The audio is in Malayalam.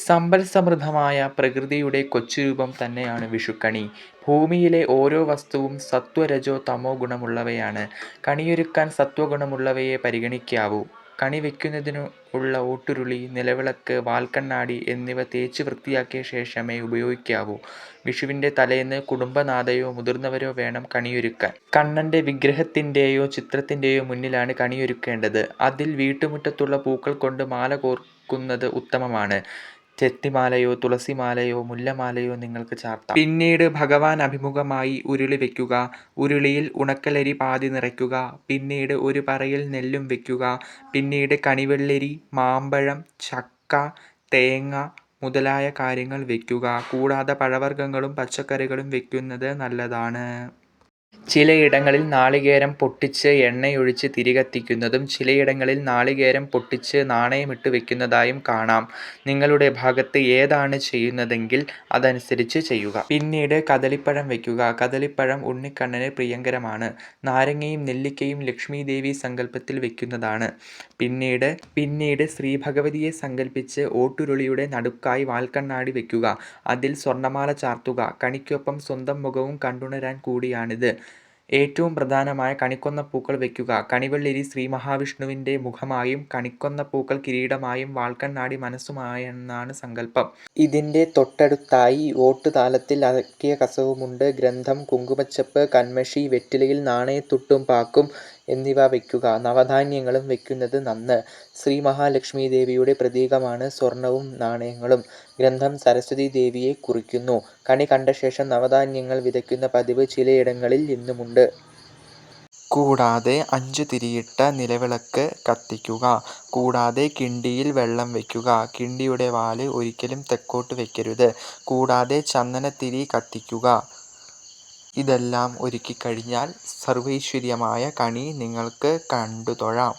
സമ്പൽ സമൃദ്ധമായ പ്രകൃതിയുടെ കൊച്ചുരൂപം തന്നെയാണ് വിഷുക്കണി. ഭൂമിയിലെ ഓരോ വസ്തുവും സത്വ, രജോ, തമോ ഗുണമുള്ളവയാണ്. കണിയൊരുക്കാൻ സത്വഗുണമുള്ളവയെ പരിഗണിക്കാവൂ. കണി വയ്ക്കുന്നതിനു ഉള്ള ഓട്ടുരുളി, നിലവിളക്ക്, വാൽക്കണ്ണാടി എന്നിവ തേച്ച് വൃത്തിയാക്കിയ ശേഷമേ ഉപയോഗിക്കാവൂ. വിഷുവിന്റെ തലേന്ന് കുടുംബനാഥയോ മുതിർന്നവരോ വേണം കണിയൊരുക്കാൻ. കണ്ണന്റെ വിഗ്രഹത്തിന്റെയോ ചിത്രത്തിന്റെയോ മുന്നിലാണ് കണിയൊരുക്കേണ്ടത്. അതിൽ വീട്ടുമുറ്റത്തുള്ള പൂക്കൾ കൊണ്ട് മാല കോർക്കുന്നത് ഉത്തമമാണ്. ചെത്തിമാലയോ തുളസിമാലയോ മുല്ലമാലയോ നിങ്ങൾക്ക് ചാർത്താം. പിന്നീട് ഭഗവാൻ അഭിമുഖമായി ഉരുളി വയ്ക്കുക. ഉരുളിയിൽ ഉണക്കലരി പാതി നിറയ്ക്കുക. പിന്നീട് ഒരു പറയിൽ നെല്ലും വയ്ക്കുക. പിന്നീട് കണിവെള്ളരി, മാമ്പഴം, ചക്ക, തേങ്ങ മുതലായ കാര്യങ്ങൾ വയ്ക്കുക. കൂടാതെ പഴവർഗ്ഗങ്ങളും പച്ചക്കറികളും വയ്ക്കുന്നത് നല്ലതാണ്. ചിലയിടങ്ങളിൽ നാളികേരം പൊട്ടിച്ച് എണ്ണയൊഴിച്ച് തിരി കത്തിക്കുന്നതും ചിലയിടങ്ങളിൽ നാളികേരം പൊട്ടിച്ച് നാണയമിട്ട് വയ്ക്കുന്നതായും കാണാം. നിങ്ങളുടെ ഭാഗത്ത് ഏതാണ് ചെയ്യുന്നതെങ്കിൽ അതനുസരിച്ച് ചെയ്യുക. പിന്നീട് കദളിപ്പഴം വയ്ക്കുക. കദളിപ്പഴം ഉണ്ണിക്കണ്ണന് പ്രിയങ്കരമാണ്. നാരങ്ങയും നെല്ലിക്കയും ലക്ഷ്മീദേവി സങ്കല്പത്തിൽ വയ്ക്കുന്നതാണ്. പിന്നീട് ശ്രീഭഗവതിയെ സങ്കല്പിച്ച് ഓട്ടുരുളിയുടെ നടുക്കായി വാൽക്കണ്ണാടി വയ്ക്കുക. അതിൽ സ്വർണ്ണമാല ചാർത്തുക. കണിക്കൊപ്പം സ്വന്തം മുഖവും കണ്ടുണരാൻ കൂടിയാണിത്. ഏറ്റവും പ്രധാനമായ കണിക്കൊന്നപ്പൂക്കൾ വയ്ക്കുക. കണിവെള്ളരി ശ്രീമഹാവിഷ്ണുവിന്റെ മുഖമായും കണിക്കൊന്നപ്പൂക്കൾ കിരീടമായും വാൽക്കണ്ണാടി മനസ്സുമായെന്നാണ് സങ്കല്പം. ഇതിന്റെ തൊട്ടടുത്തായി ഓട്ടുതാലത്തിൽ അലക്കിയ കസവുമുണ്ട്, ഗ്രന്ഥം, കുങ്കുമച്ചെപ്പ്, കന്മഷി, വെറ്റിലയിൽ നാണയത്തുട്ടും പാക്കും എന്നിവ വയ്ക്കുക. നവധാന്യങ്ങളും വയ്ക്കുന്നത് നന്ന്. ശ്രീമഹാലക്ഷ്മീദേവിയുടെ പ്രതീകമാണ് സ്വർണവും നാണയങ്ങളും. ഗ്രന്ഥം സരസ്വതി ദേവിയെ കുറിക്കുന്നു. കണി കണ്ട ശേഷം നവധാന്യങ്ങൾ വിതയ്ക്കുന്ന പതിവ് ചിലയിടങ്ങളിൽ ഇന്നുമുണ്ട്. കൂടാതെ 5 തിരിയിട്ട നിലവിളക്ക് കത്തിക്കുക. കൂടാതെ കിണ്ടിയിൽ വെള്ളം വയ്ക്കുക. കിണ്ടിയുടെ വാല് ഒരിക്കലും തെക്കോട്ട് വയ്ക്കരുത്. കൂടാതെ ചന്ദനത്തിരി കത്തിക്കുക. ഇതെല്ലാം ഒരുക്കിക്കഴിഞ്ഞാൽ സർവൈശ്വര്യമായ കണി നിങ്ങൾക്ക് കണ്ടു തൊഴാം.